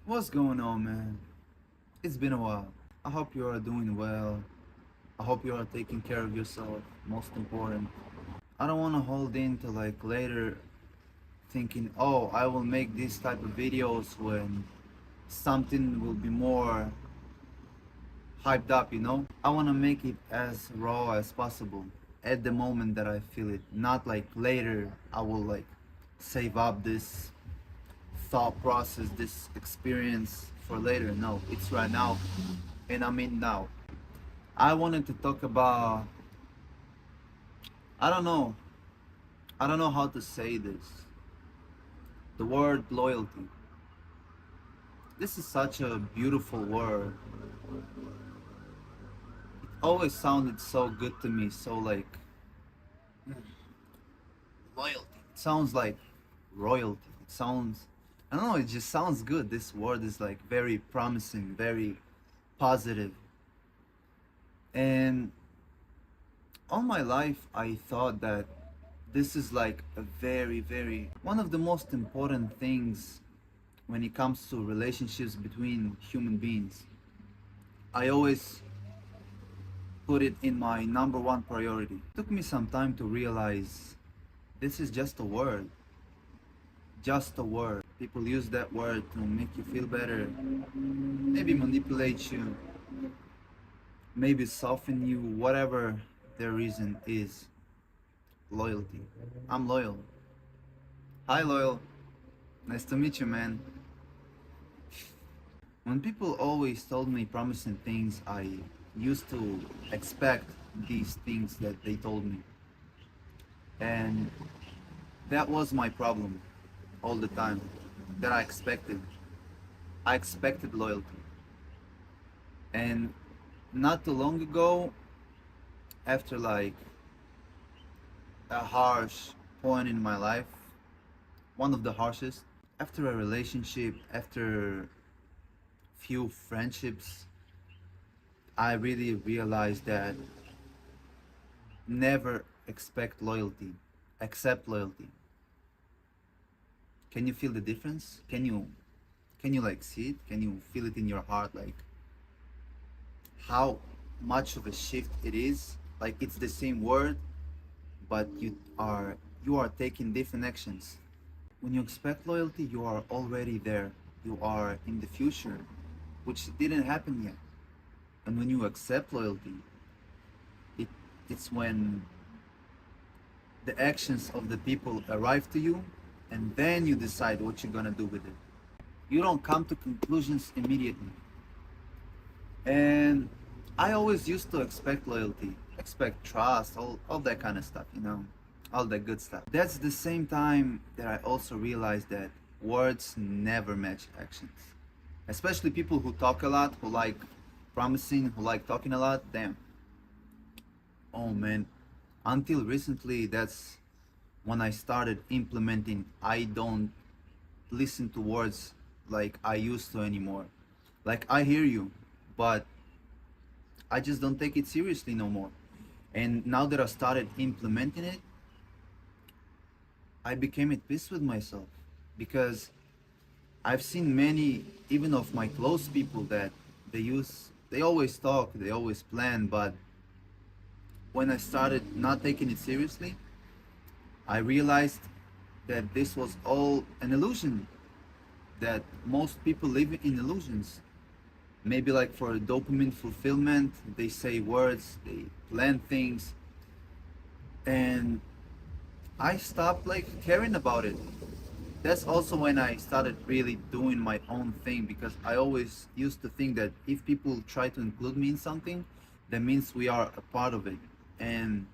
What's going on, man? It's been a while. I hope you are doing well. I hope you are taking care of yourself, most important. I don't want to hold in to like later thinking, oh, I will make these type of videos when something will be more hyped up, you know? I want to make it as raw as possible at the moment that I feel it, not like later I will like save up this thought process, this experience for later. No, it's right now, and I mean now. I wanted to talk about, I don't know, I don't know how to say this. The word loyalty. This is such a beautiful word. Always sounded so good to me, so like loyalty. It sounds like royalty. It sounds, I don't know, it just sounds good. This word is like very promising, very positive. And all my life I thought that this is like a very one of the most important things when it comes to relationships between human beings. I always put it in my number one priority. It took me some time to realize this is just a word. Just a word. People use that word to make you feel better, maybe manipulate you, maybe soften you, whatever their reason is. Loyalty. I'm loyal. Hi, loyal. Nice to meet you, man. When people always told me promising things, I used to expect these things that they told me. And that was my problem all the time. That I expected. I expected loyalty. And not too long ago, after like a harsh point in my life, one of the harshest, after a relationship, after few friendships, I really realized that never expect loyalty, accept loyalty. Can you feel the difference? Can you like see it? Can you feel it in your heart, like how much of a shift it is? Like it's the same word, but you are taking different actions. When you expect loyalty, you are already there. You are in the future, which didn't happen yet. And when you accept loyalty, it it's when the actions of the people arrive to you, and then you decide what you're gonna do with it. You don't come to conclusions immediately. And I always used to expect loyalty, expect trust, all that kind of stuff, all that good stuff. That's the same time that I also realized that words never match actions. Especially people who talk a lot, who like promising, who like talking a lot, damn. Oh man, until recently, that's when I started implementing. I don't listen to words like I used to anymore. Like I hear you, but I just don't take it seriously no more. And now that I started implementing it, I became at peace with myself because I've seen many, even of my close people, that they always talk, they always plan, but when I started not taking it seriously, I realized that this was all an illusion, that most people live in illusions. Maybe like for dopamine fulfillment, they say words, they plan things, and I stopped like caring about it. That's also when I started really doing my own thing, because I always used to think that if people try to include me in something, that means we are a part of it. And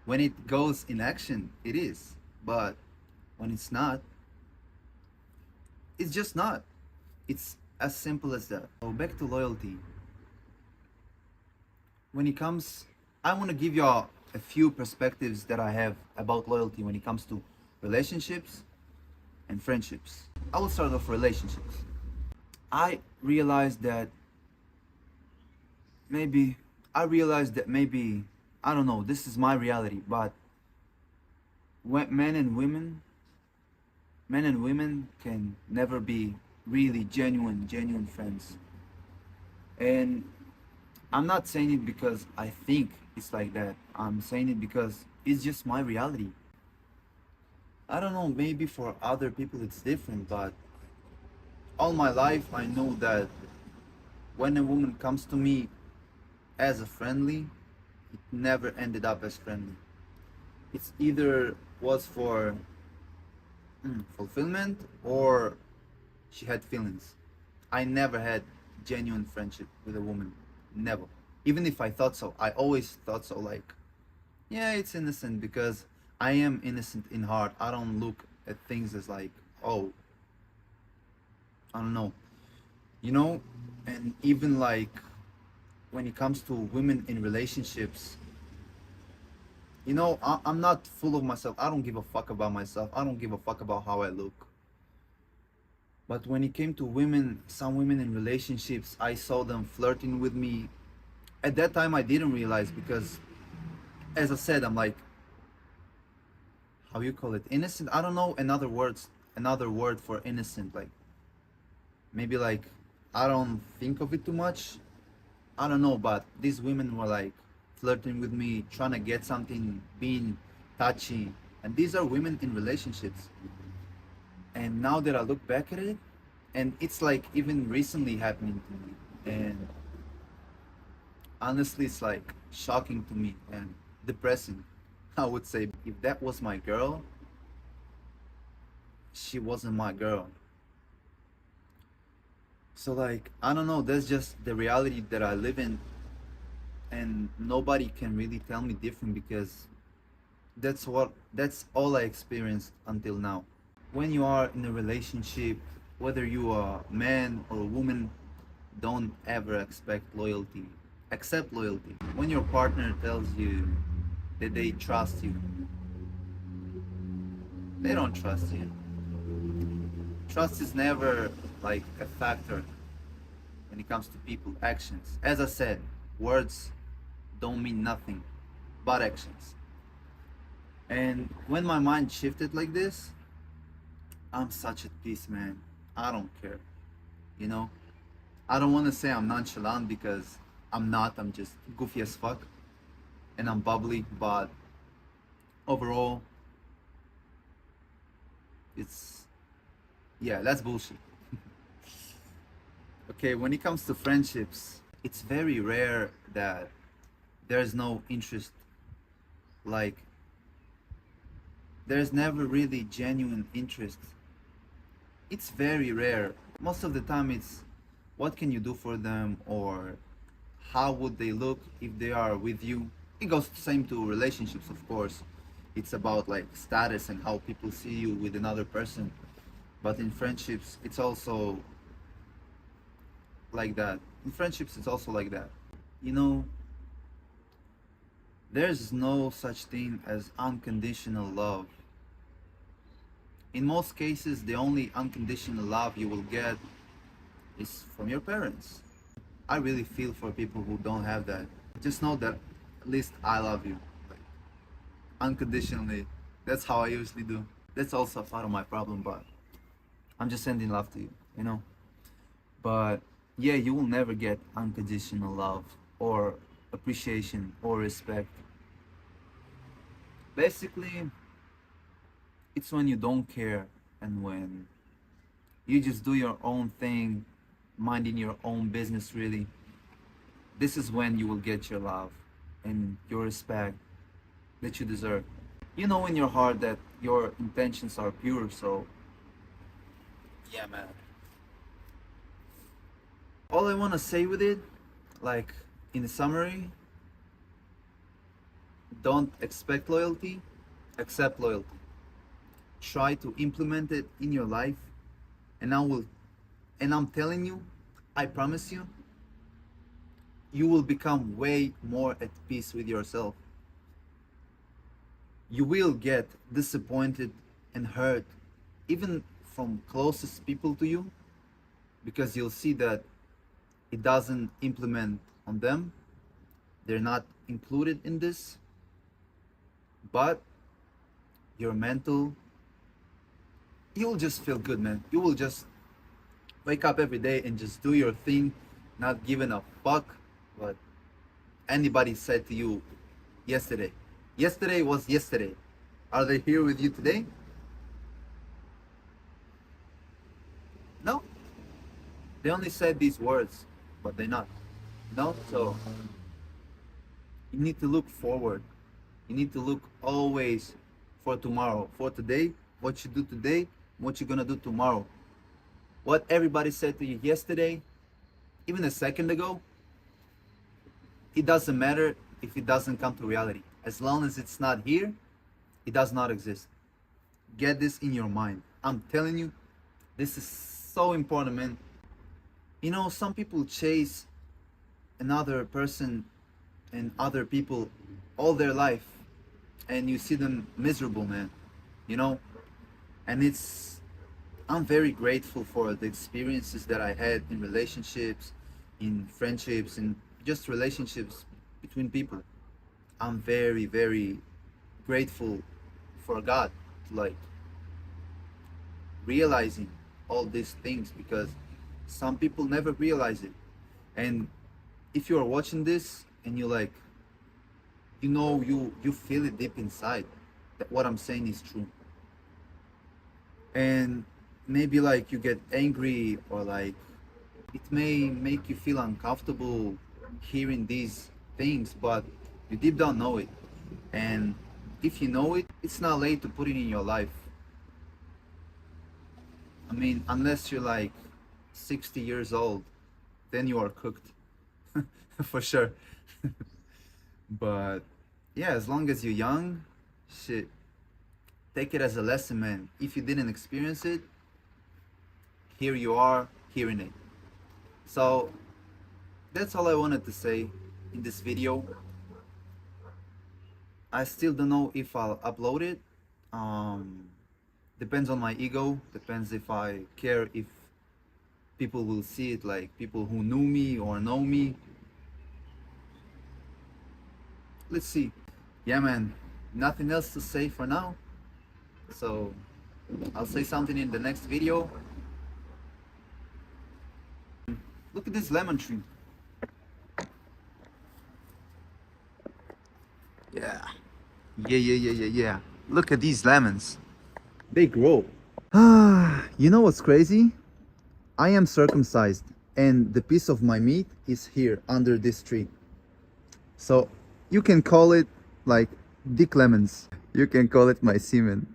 when it goes in action, it is. But when it's not, it's just not. It's as simple as that. So back to loyalty. When it comes, I want to give you a few perspectives that I have about loyalty when it comes to relationships and friendships. I will start off relationships. I realized that maybe, maybe, I don't know, this is my reality, but when men and women can never be really genuine friends. And I'm not saying it because I think it's like that. I'm saying it because it's just my reality. I don't know, maybe for other people it's different, but all my life I know that when a woman comes to me as a friendly, it never ended up as friendly. It's either was for fulfillment or she had feelings. I never had genuine friendship with a woman. Never. Even if I thought so, I always thought so, like, yeah, it's innocent because I am innocent in heart. I don't look at things as like, oh, I don't know. You know? And even like when it comes to women in relationships, I'm not full of myself. I don't give a fuck about myself. I don't give a fuck about how I look. But when it came to women, some women in relationships, I saw them flirting with me. At that time, I didn't realize because, as I said, I'm like, how you call it, innocent? I don't know another word for innocent. Like maybe like I don't think of it too much. I don't know, but these women were like flirting with me, trying to get something, being touchy, and these are women in relationships. And now that I look back at it, and it's like even recently happening to me, and honestly it's like shocking to me and depressing. I would say if that was my girl, she wasn't my girl. So like I don't know, that's just the reality that I live in, and nobody can really tell me different because that's all I experienced until now. When you are in a relationship, whether you are a man or a woman, don't ever expect loyalty. Accept loyalty. When your partner tells you that they trust you, they don't trust you. Trust is never like a factor when it comes to people. Actions. As I said, words don't mean nothing but actions. And when my mind shifted like this, I'm such at peace, man. I don't care. You know? I don't want to say I'm nonchalant because I'm not. I'm just goofy as fuck. And I'm bubbly, but overall, it's. Yeah, that's bullshit. Okay, when it comes to friendships, it's very rare that there's no interest. Like, there's never really genuine interest. It's very rare. Most of the time, it's what can you do for them or how would they look if they are with you. It goes the same to relationships, of course. It's about like status and how people see you with another person. But in friendships, it's also like that. In friendships, it's also like that. You know, there's no such thing as unconditional love. In most cases, the only unconditional love you will get is from your parents. I really feel for people who don't have that. Just know that at least I love you, like, unconditionally. That's how I usually do. That's also part of my problem, but I'm just sending love to you, you know? But yeah, you will never get unconditional love or appreciation or respect. Basically, it's when you don't care and when you just do your own thing, minding your own business, really. This is when you will get your love and your respect that you deserve. You know in your heart that your intentions are pure, so yeah, man. All I want to say with it, like in the summary, don't expect loyalty, accept loyalty. Try to implement it in your life, and I'm telling you, I promise you, you will become way more at peace with yourself. You will get disappointed and hurt, even from closest people to you, because you'll see that it doesn't implement on them. They're not included in this, but your mental, you'll just feel good, man. You will just Wake up every day and just do your thing, not giving a fuck what anybody said to you yesterday. Yesterday was yesterday. Are they here with you today? No. They only said these words, but they're not. No? So you need to look forward. You need to look always for tomorrow. For today, what you do today, what you're gonna do tomorrow. What everybody said to you yesterday, even a second ago, it doesn't matter if it doesn't come to reality. As long as it's not here, it does not exist. Get this in your mind. I'm telling you, this is so important, man. You know, some people chase another person and other people all their life, and you see them miserable, man. You know, and I'm very grateful for the experiences that I had in relationships, in friendships, and just relationships between people. I'm very, very grateful for God, like realizing all these things, because some people never realize it. And if you are watching this and you like, you know, you feel it deep inside that what I'm saying is true. And maybe like you get angry, or like it may make you feel uncomfortable hearing these things, but you deep down know it. And if you know it, it's not late to put it in your life. I mean, unless you're like 60 years old, then you are cooked. For sure. But yeah, as long as you're young, shit, take it as a lesson, man. If you didn't experience it, here you are hearing it. So that's all I wanted to say in this video. I still don't know if I'll upload it. Depends on my ego, depends if I care if people will see it, like people who knew me or know me. Let's see. Yeah, man, nothing else to say for now, so I'll say something in the next video. Look at this lemon tree. Yeah. Yeah. Look at these lemons. They grow. You know what's crazy? I am circumcised, and the piece of my meat is here under this tree. So you can call it like Dick Lemons. You can call it my semen.